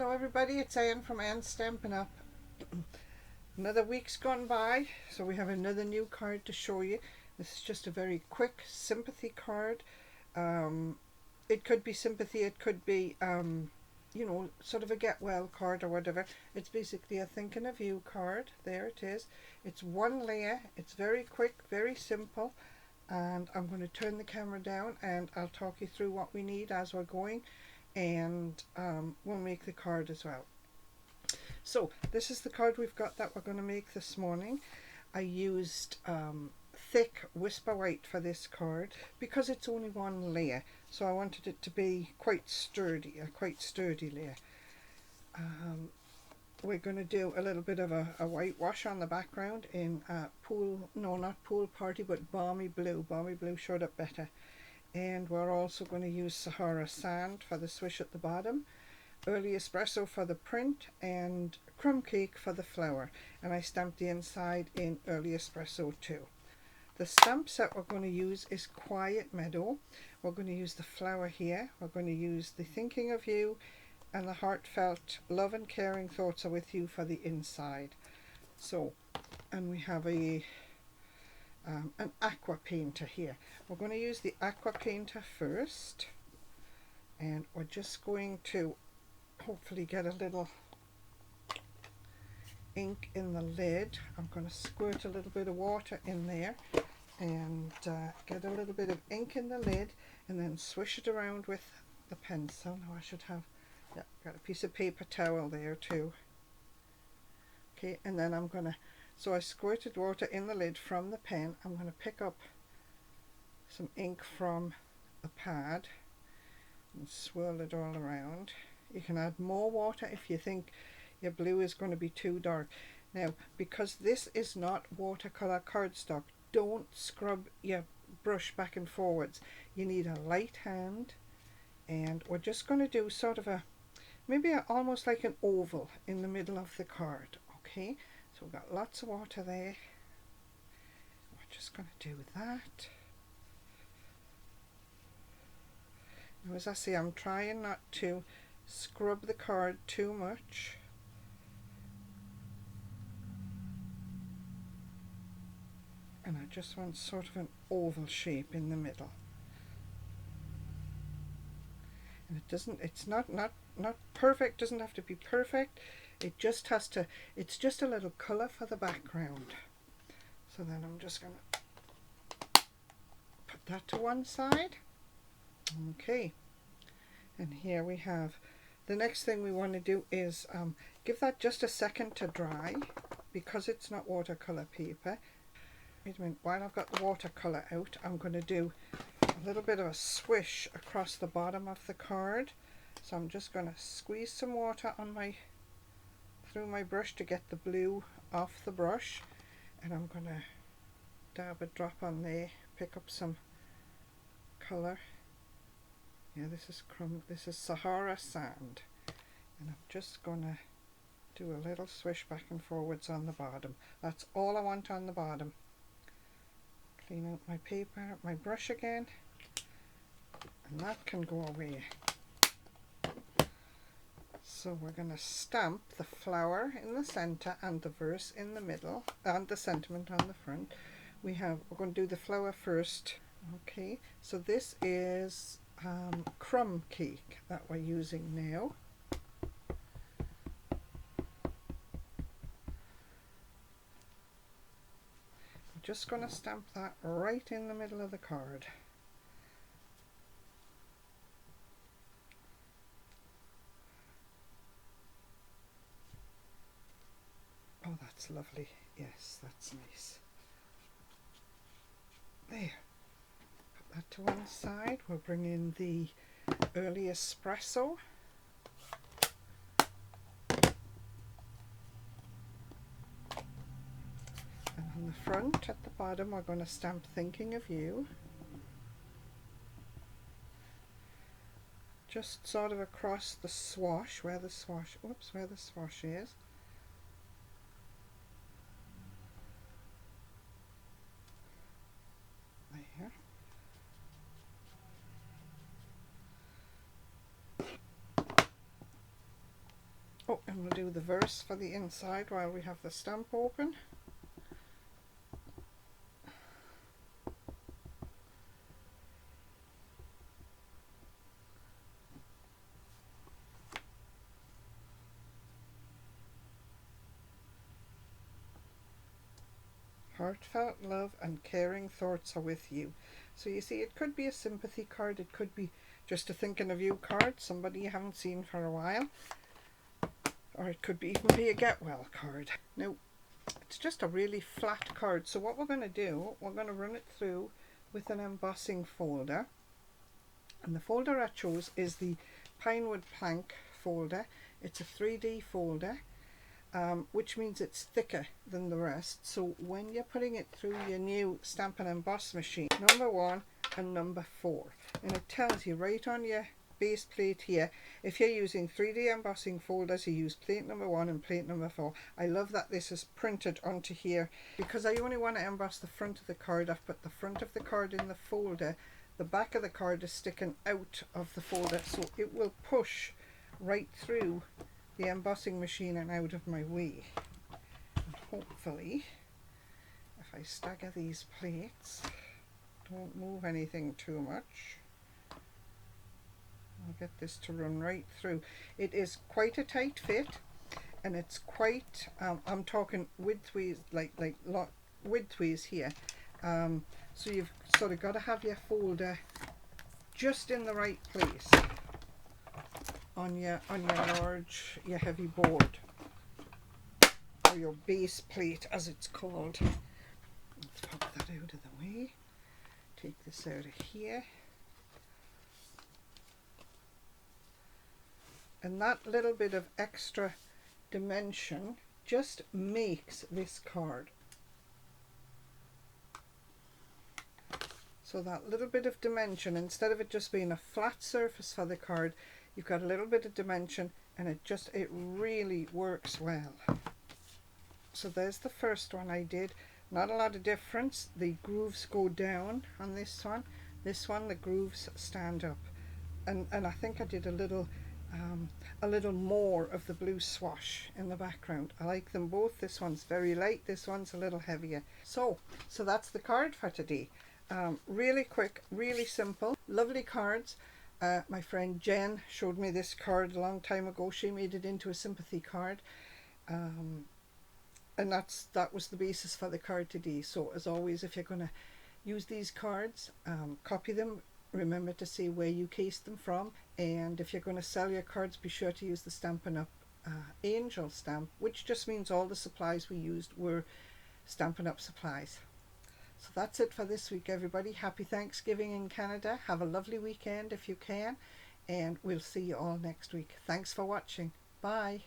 Hello everybody, it's Anne from Anne's Stampin' Up. Another week's gone by, so we have another new card to show you. This is just a very quick sympathy card. It could be sympathy, it could be, sort of a get well card or whatever. It's basically a thinking of you card. There it is. It's one layer, it's very quick, very simple. And I'm going to turn the camera down and I'll talk you through what we need as we're going. And we'll make the card as well. So this is the card we've got that we're going to make this morning. I used thick Whisper White for this card because it's only one layer, so I wanted it to be quite sturdy, a quite sturdy layer. We're going to do a little bit of a whitewash on the background in not pool party, but balmy blue. Balmy blue showed up better. And we're also going to use Sahara Sand for the swish at the bottom, Early Espresso for the print, and Crumb Cake for the flower. And I stamped the inside in Early Espresso too. The stamp set we're going to use is Quiet Meadow. We're going to use the flower here. We're going to use the Thinking of You and the Heartfelt Love and Caring Thoughts Are With You for the inside. So, and we have an aqua painter here. We're going to use the aqua painter first, and we're just going to hopefully get a little ink in the lid. I'm going to squirt a little bit of water in there and get a little bit of ink in the lid, and then swish it around with the pencil. Now I should have, yeah, got a piece of paper towel there too. Okay, and then I'm going to, so I squirted water in the lid from the pen. I'm going to pick up some ink from the pad and swirl it all around. You can add more water if you think your blue is going to be too dark. Now, because this is not watercolor cardstock, don't scrub your brush back and forwards. You need a light hand, and we're just going to do sort of almost like an oval in the middle of the card. Okay, so we've got lots of water there. We're just going to do that. Now, as I say, I'm trying not to scrub the card too much. And I just want sort of an oval shape in the middle. And it's not perfect, doesn't have to be perfect. It just has to, it's just a little colour for the background. So then I'm just going to put that to one side. Okay. And here we have, the next thing we want to do is give that just a second to dry, because it's not watercolour paper. Wait a minute, while I've got the watercolour out, I'm going to do a little bit of a swish across the bottom of the card. So I'm just going to squeeze some water on through my brush to get the blue off the brush, and I'm going to dab a drop on there, pick up some colour. Yeah, this is Sahara Sand, and I'm just going to do a little swish back and forwards on the bottom. That's all I want on the bottom. Clean out my paper, my brush again, and that can go away. So we're going to stamp the flower in the center and the verse in the middle and the sentiment on the front. We're going to do the flower first. Okay, so this is Crumb Cake that we're using now. I'm just going to stamp that right in the middle of the card. Oh, that's lovely. Yes, that's nice. There. Put that to one side. We'll bring in the Early Espresso. And on the front, at the bottom, we're going to stamp Thinking of You. Just sort of across the swash, where the swash is. There. Oh, and we'll do the verse for the inside while we have the stamp open. Heartfelt love and caring thoughts are with you. So you see, it could be a sympathy card, it could be just a thinking of you card, somebody you haven't seen for a while, or it could even be a get well card. Now, it's just a really flat card, so what we're going to do, we're going to run it through with an embossing folder, and the folder I chose is the Pinewood Plank folder. It's a 3D folder, which means it's thicker than the rest. So when you're putting it through your new Stamp and Emboss machine, number 1 and number 4, and it tells you right on your base plate here, if you're using 3D embossing folders, you use plate number 1 and plate number 4. I love that this is printed onto here because I only want to emboss the front of the card. I've put the front of the card in the folder, the back of the card is sticking out of the folder, so it will push right through the embossing machine and out of my way. And hopefully, if I stagger these plates, don't move anything too much, I'll get this to run right through. It is quite a tight fit, and it's quite, I'm talking widthways, like widthways here. So you've sort of got to have your folder just in the right place on your large, your heavy board, or your base plate as it's called. Let's pop that out of the way. Take this out of here. And that little bit of extra dimension just makes this card. So that little bit of dimension, instead of it just being a flat surface for the card, you've got a little bit of dimension, and it really works well. So there's the first one I did. Not a lot of difference. The grooves go down on this one. This one, the grooves stand up. And I think I did a little more of the blue swash in the background. I like them both. This one's very light, this one's a little heavier. So that's the card for today. Really quick, really simple, lovely cards. My friend Jen showed me this card a long time ago. She made it into a sympathy card, and that was the basis for the card today. So as always, if you're going to use these cards, copy them. Remember to say where you cased them from, and if you're going to sell your cards, be sure to use the stampin'Up angel stamp, which just means all the supplies we used were stampin'Up supplies. So that's it for this week, everybody. Happy Thanksgiving in Canada. Have a lovely weekend if you can, and we'll see you all next week. Thanks for watching. Bye.